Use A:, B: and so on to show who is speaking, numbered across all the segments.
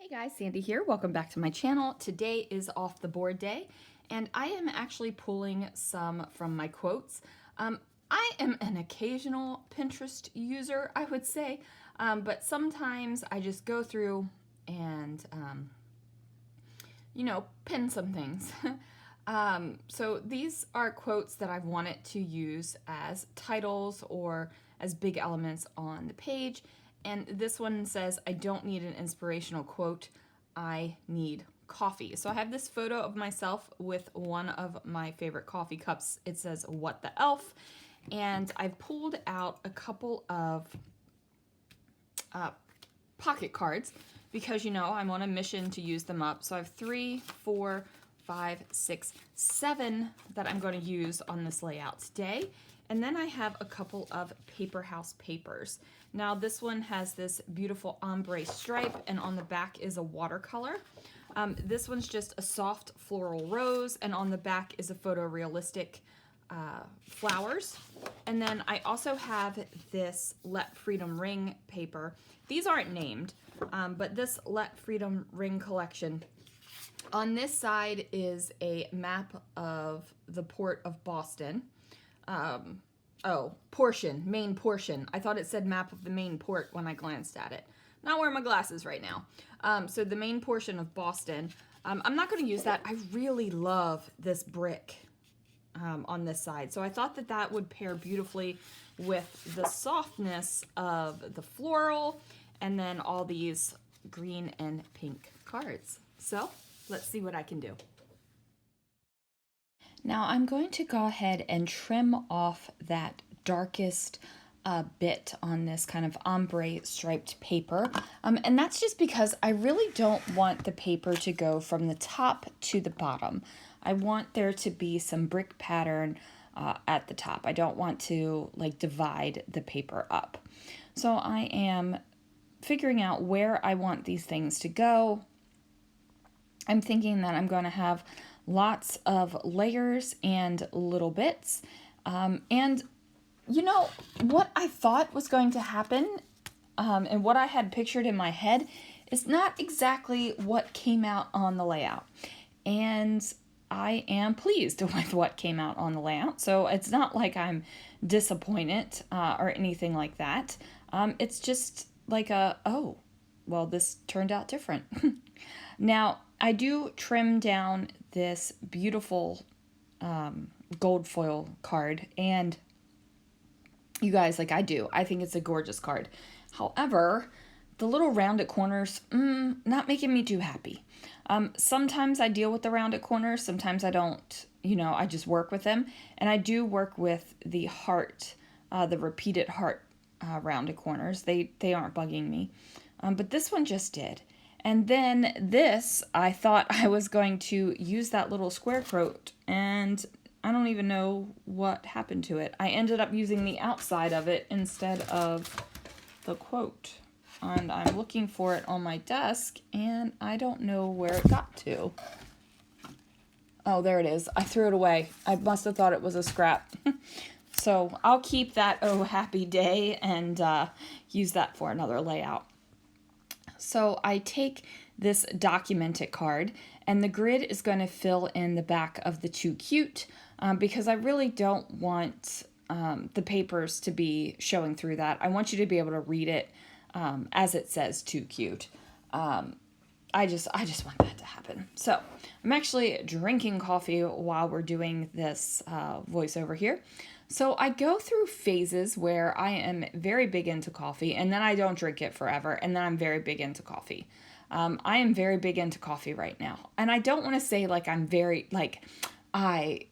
A: Hey guys, Sandy here. Welcome back to my channel. Today is off the board day, and I am actually pulling some from my quotes. I am an occasional Pinterest user, I would say, but sometimes I just go through and, pin some things. So these are quotes that I've wanted to use as titles or as big elements on the page. And this one says, I don't need an inspirational quote, I need coffee. So I have this photo of myself with one of my favorite coffee cups. It says, what the elf? And I've pulled out a couple of pocket cards because, I'm on a mission to use them up. So I have 3, 4, 5, 6, 7 that I'm going to use on this layout today. And then I have a couple of Paper House papers. Now this one has this beautiful ombre stripe, and on the back is a watercolor. This one's just a soft floral rose, and on the back is a photorealistic flowers. And then I also have this Let Freedom Ring paper. These aren't named, but this Let Freedom Ring collection. On this side is a map of the port of Boston. Main portion. I thought it said map of the main port when I glanced at it. Not wearing my glasses right now. So the main portion of Boston. I'm not going to use that. I really love this brick on this side. So I thought that that would pair beautifully with the softness of the floral and then all these green and pink cards. So let's see what I can do. Now I'm going to go ahead and trim off that darkest bit on this kind of ombre striped paper. And that's just because I really don't want the paper to go from the top to the bottom. I want there to be some brick pattern at the top. I don't want to divide the paper up. So I am figuring out where I want these things to go. I'm thinking that I'm going to have lots of layers and little bits. And what I thought was going to happen and what I had pictured in my head is not exactly what came out on the layout. And I am pleased with what came out on the layout. So it's not like I'm disappointed or anything like that. It's just like this turned out different. Now, I do trim down this beautiful gold foil card, and you guys, I think it's a gorgeous card. However, the little rounded corners, not making me too happy. Sometimes I deal with the rounded corners, sometimes I don't, I just work with them. And I do work with the heart, the repeated heart rounded corners. They aren't bugging me. But this one just did. And then this, I thought I was going to use that little square quote, and I don't even know what happened to it. I ended up using the outside of it instead of the quote. And I'm looking for it on my desk, and I don't know where it got to. Oh, there it is. I threw it away. I must have thought it was a scrap. So I'll keep that Oh Happy Day and use that for another layout. So I take this documented card, and the grid is going to fill in the back of the Too Cute because I really don't want the papers to be showing through that. I want you to be able to read it as it says Too Cute. I just want that to happen. So I'm actually drinking coffee while we're doing this voiceover here. So I go through phases where I am very big into coffee, and then I don't drink it forever, and then I'm very big into coffee. I am very big into coffee right now. And I don't want to say I'm very, I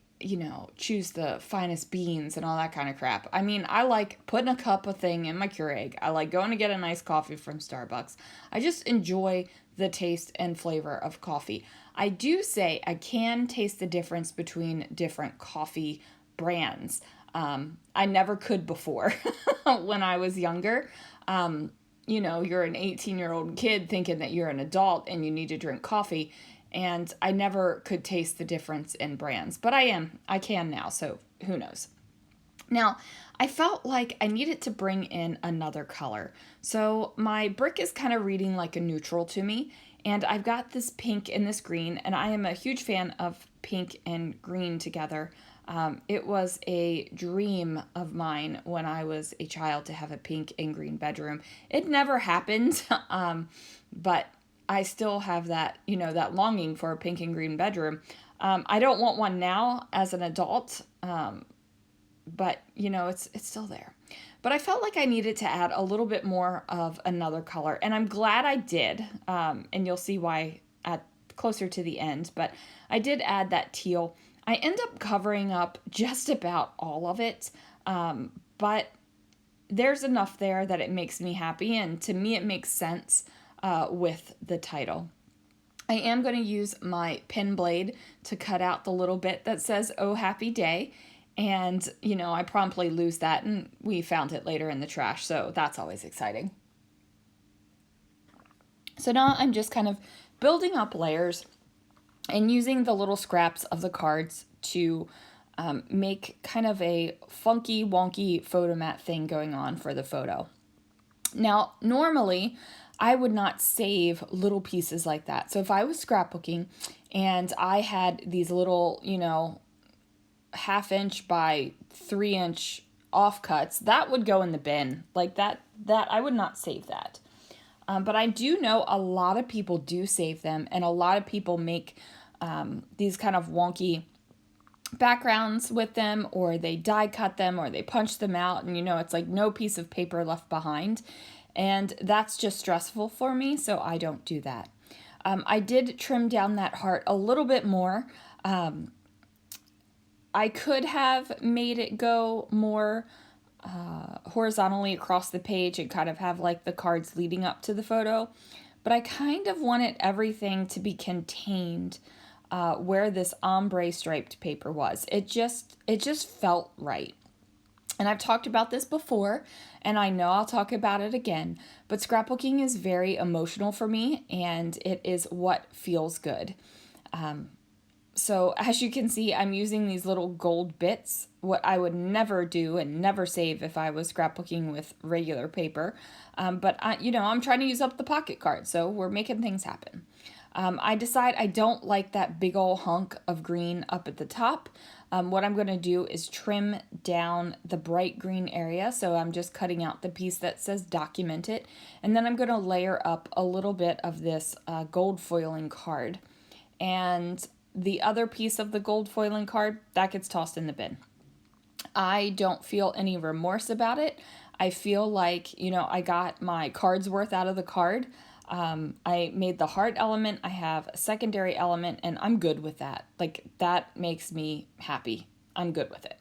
A: choose the finest beans and all that kind of crap. I mean, I like putting a cup of thing in my Keurig. I like going to get a nice coffee from Starbucks. I just enjoy the taste and flavor of coffee. I do say I can taste the difference between different coffee brands. I never could before when I was younger. You're an 18-year-old kid thinking that you're an adult and you need to drink coffee. And I never could taste the difference in brands, but I can now, so who knows. Now, I felt like I needed to bring in another color. So my brick is kind of reading like a neutral to me, and I've got this pink and this green, and I am a huge fan of pink and green together. It was a dream of mine when I was a child to have a pink and green bedroom. It never happened, but I still have that, that longing for a pink and green bedroom. I don't want one now as an adult, but it's still there. But I felt like I needed to add a little bit more of another color, and I'm glad I did. And you'll see why at closer to the end. But I did add that teal. I end up covering up just about all of it, but there's enough there that it makes me happy, and to me it makes sense with the title. I am going to use my pen blade to cut out the little bit that says "Oh Happy Day." And, I promptly lose that, and we found it later in the trash, so that's always exciting. So now I'm just kind of building up layers and using the little scraps of the cards to make kind of a funky, wonky photo mat thing going on for the photo. Now, normally, I would not save little pieces like that. So if I was scrapbooking and I had these little, 1/2 inch by 3 inch offcuts, that would go in the bin. Like that I would not save that. But I do know a lot of people do save them, and a lot of people make these kind of wonky backgrounds with them, or they die cut them, or they punch them out, and it's like no piece of paper left behind. And that's just stressful for me, so I don't do that. I did trim down that heart a little bit more. I could have made it go more horizontally across the page and kind of have like the cards leading up to the photo, but I kind of wanted everything to be contained where this ombre striped paper was. It just felt right. And I've talked about this before, and I know I'll talk about it again, but scrapbooking is very emotional for me, and it is what feels good. So as you can see, I'm using these little gold bits, what I would never do and never save if I was scrapbooking with regular paper. But I'm trying to use up the pocket card, so we're making things happen. I decide I don't like that big old hunk of green up at the top. What I'm going to do is trim down the bright green area, so I'm just cutting out the piece that says document it, and then I'm going to layer up a little bit of this gold foiling card. And the other piece of the gold foiling card, that gets tossed in the bin. I don't feel any remorse about it. I feel like, I got my card's worth out of the card. I made the heart element, I have a secondary element, and I'm good with that. Like, that makes me happy. I'm good with it.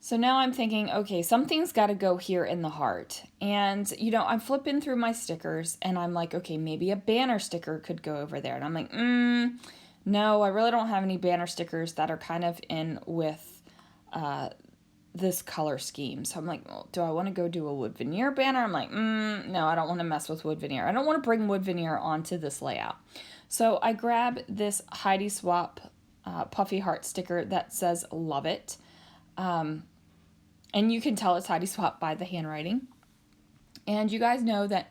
A: So now I'm thinking, okay, something's got to go here in the heart. And, I'm flipping through my stickers, and I'm like, okay, maybe a banner sticker could go over there. And I'm like, no, I really don't have any banner stickers that are kind of in with this color scheme. So I'm like, well, do I want to go do a wood veneer banner? I'm like, no, I don't want to mess with wood veneer. I don't want to bring wood veneer onto this layout. So I grab this Heidi Swapp puffy heart sticker that says love it. And you can tell it's Heidi Swapp by the handwriting. And you guys know that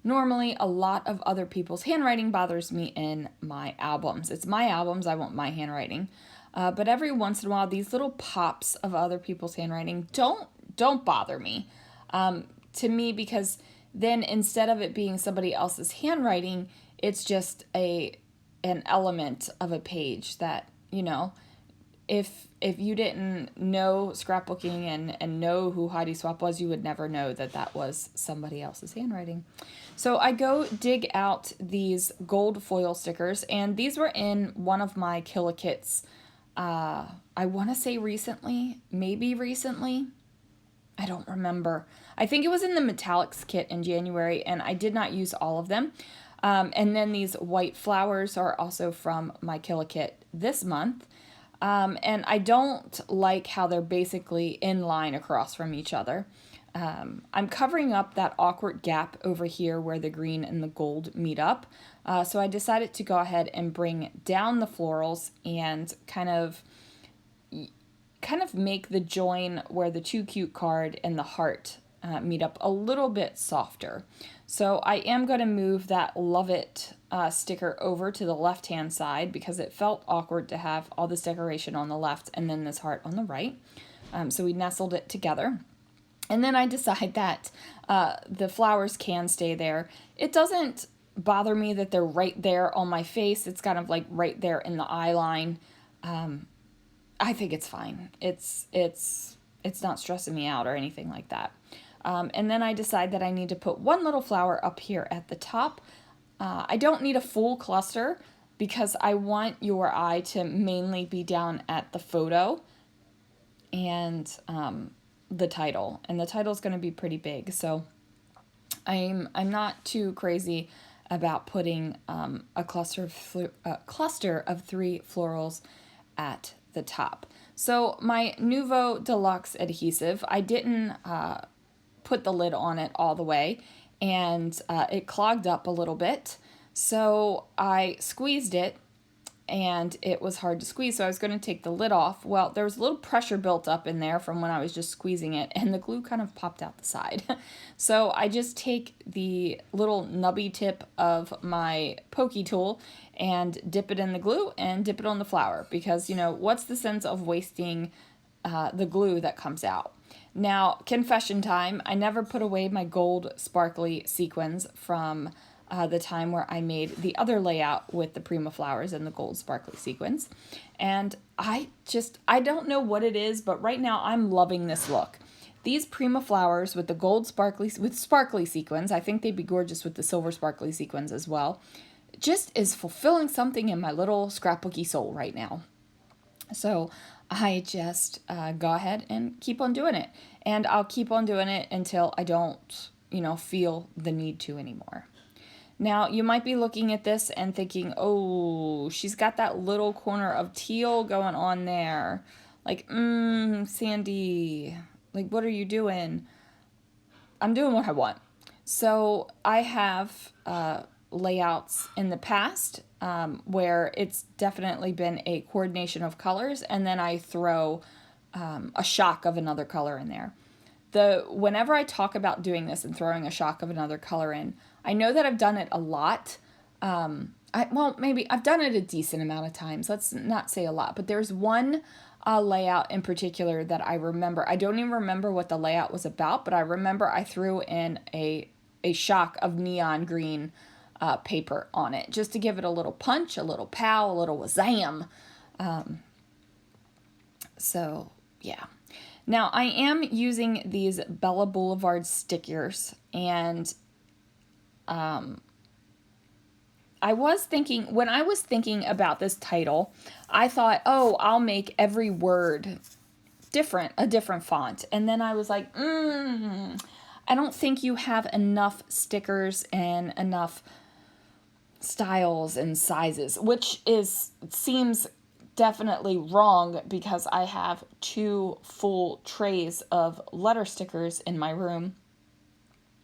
A: normally a lot of other people's handwriting bothers me in my albums. It's my albums, I want my handwriting. But every once in a while, these little pops of other people's handwriting don't bother me. To me, because then instead of it being somebody else's handwriting, it's just an element of a page that, if you didn't know scrapbooking and know who Heidi Swapp was, you would never know that that was somebody else's handwriting. So I go dig out these gold foil stickers, and these were in one of my Kits. I want to say recently, maybe recently. I don't remember. I think it was in the Metallics kit in January, and I did not use all of them. And then these white flowers are also from my Kit this month. And I don't like how they're basically in line across from each other. I'm covering up that awkward gap over here where the green and the gold meet up. So I decided to go ahead and bring down the florals and kind of kind of make the join where the Too Cute card and the heart meet up a little bit softer. So I am going to move that Love It sticker over to the left-hand side because it felt awkward to have all this decoration on the left and then this heart on the right. So we nestled it together. And then I decide that the flowers can stay there. It doesn't bother me that they're right there on my face. It's kind of like right there in the eye line. I think it's fine. It's not stressing me out or anything like that. And then I decide that I need to put one little flower up here at the top. I don't need a full cluster because I want your eye to mainly be down at the photo and the title. And the title is going to be pretty big, so I'm not too crazy about putting a cluster of 3 florals at the top. So my Nuvo Deluxe adhesive, I didn't put the lid on it all the way, and it clogged up a little bit. So I squeezed it, and it was hard to squeeze, so I was going to take the lid off. Well, there was a little pressure built up in there from when I was just squeezing it, and the glue kind of popped out the side. So I just take the little nubby tip of my pokey tool and dip it in the glue and dip it on the flower, because, you know, what's the sense of wasting the glue that comes out? Now, confession time, I never put away my gold sparkly sequins from the time where I made the other layout with the Prima flowers and the gold sparkly sequins. And I don't know what it is, but right now I'm loving this look. These Prima flowers with the gold sparkly sequins, I think they'd be gorgeous with the silver sparkly sequins as well, just is fulfilling something in my little scrapbooky soul right now. So I just go ahead and keep on doing it. And I'll keep on doing it until I don't, feel the need to anymore. Now, you might be looking at this and thinking, oh, she's got that little corner of teal going on there. Like, Sandy, like, what are you doing? I'm doing what I want. So I have layouts in the past where it's definitely been a coordination of colors, and then I throw a shock of another color in there. Whenever I talk about doing this and throwing a shock of another color in, I know that I've done it a lot. Maybe I've done it a decent amount of times. Let's not say a lot, but there's one layout in particular that I remember. I don't even remember what the layout was about, but I remember I threw in a shock of neon green paper on it just to give it a little punch, a little pow, a little wazam. So, yeah. Now, I am using these Bella Boulevard stickers, and I was thinking about this title, I thought, oh, I'll make every word a different font. And then I was like, I don't think you have enough stickers and enough styles and sizes, which seems definitely wrong because I have 2 full trays of letter stickers in my room.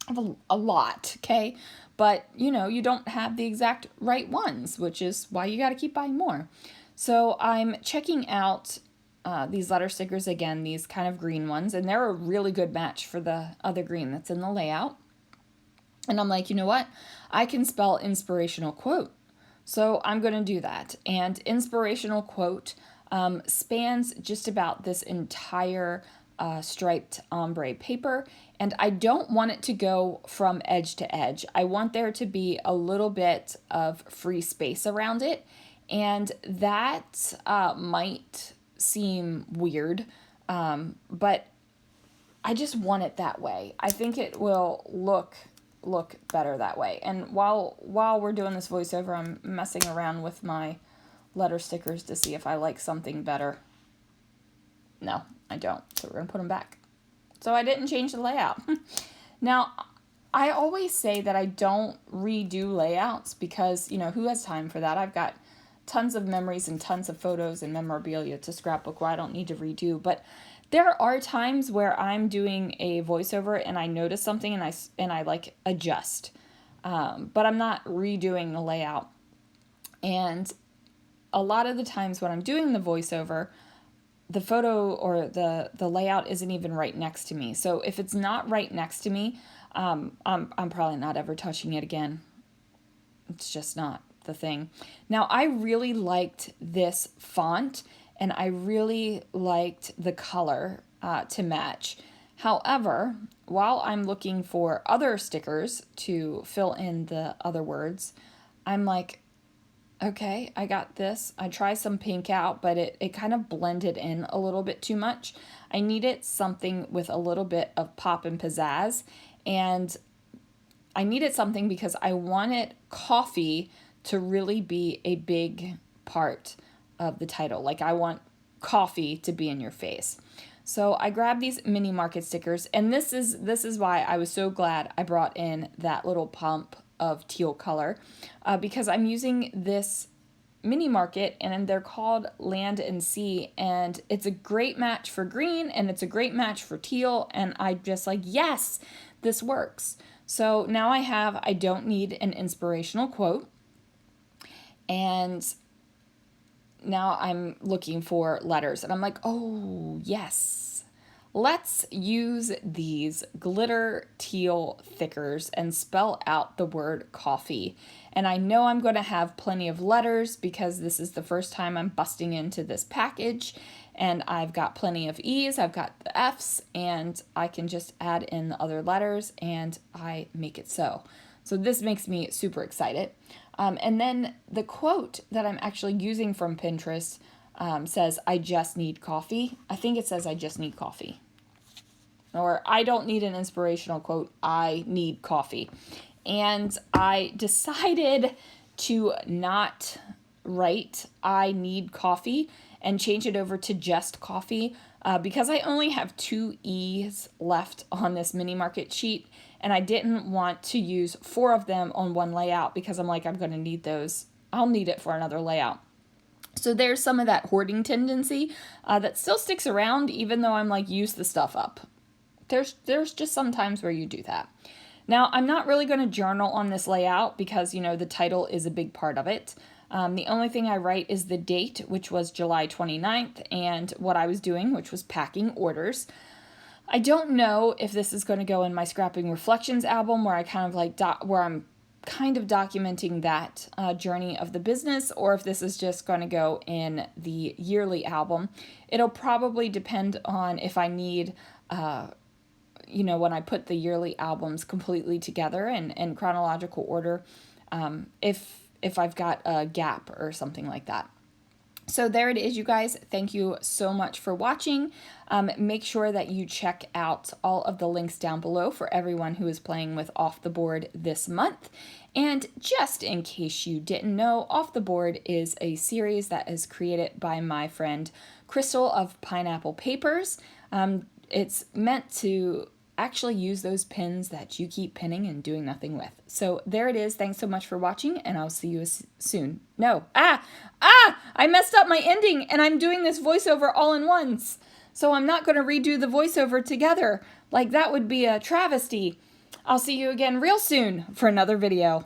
A: I have a lot, okay? But, you don't have the exact right ones, which is why you got to keep buying more. So I'm checking out these letter stickers again, these kind of green ones, and they're a really good match for the other green that's in the layout. And I'm like, you know what? I can spell inspirational quote. So I'm going to do that. And inspirational quote spans just about this entire striped ombre paper, and I don't want it to go from edge to edge. I want there to be a little bit of free space around it, and that might seem weird, but I just want it that way. I think it will look better that way. And while we're doing this voiceover, I'm messing around with my letter stickers to see if I like something better. No, I don't. So we're going to put them back. So I didn't change the layout. Now, I always say that I don't redo layouts because, who has time for that? I've got tons of memories and tons of photos and memorabilia to scrapbook where I don't need to redo. But there are times where I'm doing a voiceover and I notice something and I like adjust. But I'm not redoing the layout. And a lot of the times when I'm doing the voiceover, the photo or the layout isn't even right next to me. So if it's not right next to me, I'm probably not ever touching it again. It's just not the thing. Now, I really liked this font, and I really liked the color to match. However, while I'm looking for other stickers to fill in the other words, I'm like, okay, I got this. I tried some pink out, but it kind of blended in a little bit too much. I needed something with a little bit of pop and pizzazz, and I needed something because I wanted coffee to really be a big part of the title. Like, I want coffee to be in your face. So I grabbed these mini market stickers, and this is why I was so glad I brought in that little pump of teal color, because I'm using this mini market and they're called Land and Sea, and it's a great match for green and it's a great match for teal, and I just like, yes, this works. So now I don't need an inspirational quote, and now I'm looking for letters, and I'm like, oh yes, let's use these glitter teal thickers and spell out the word coffee. And I know I'm going to have plenty of letters because this is the first time I'm busting into this package, and I've got plenty of E's, I've got the F's, and I can just add in the other letters and I make it so. So this makes me super excited. And then the quote that I'm actually using from Pinterest says, I just need coffee. I think it says, I just need coffee. Or I don't need an inspirational quote, I need coffee. And I decided to not write I need coffee and change it over to just coffee because I only have 2 E's left on this mini market sheet, and I didn't want to use 4 of them on one layout because I'm like, I'm going to need those. I'll need it for another layout. So there's some of that hoarding tendency that still sticks around even though I'm like, use the stuff up. There's just some times where you do that. Now, I'm not really going to journal on this layout because, you know, the title is a big part of it. The only thing I write is the date, which was July 29th, and what I was doing, which was packing orders. I don't know if this is going to go in my Scrapping Reflections album where I kind of like where I'm kind of documenting that journey of the business, or if this is just going to go in the yearly album. It'll probably depend on if I need you know, when I put the yearly albums completely together in chronological order, if I've got a gap or something like that. So there it is, you guys. Thank you so much for watching. Make sure that you check out all of the links down below for everyone who is playing with Off the Board this month. And just in case you didn't know, Off the Board is a series that is created by my friend Crystal of Pineapple Papers. It's meant to actually use those pins that you keep pinning and doing nothing with. So there it is. Thanks so much for watching, and I'll see you soon. No. I messed up my ending, and I'm doing this voiceover all in once. So I'm not going to redo the voiceover together. Like, that would be a travesty. I'll see you again real soon for another video.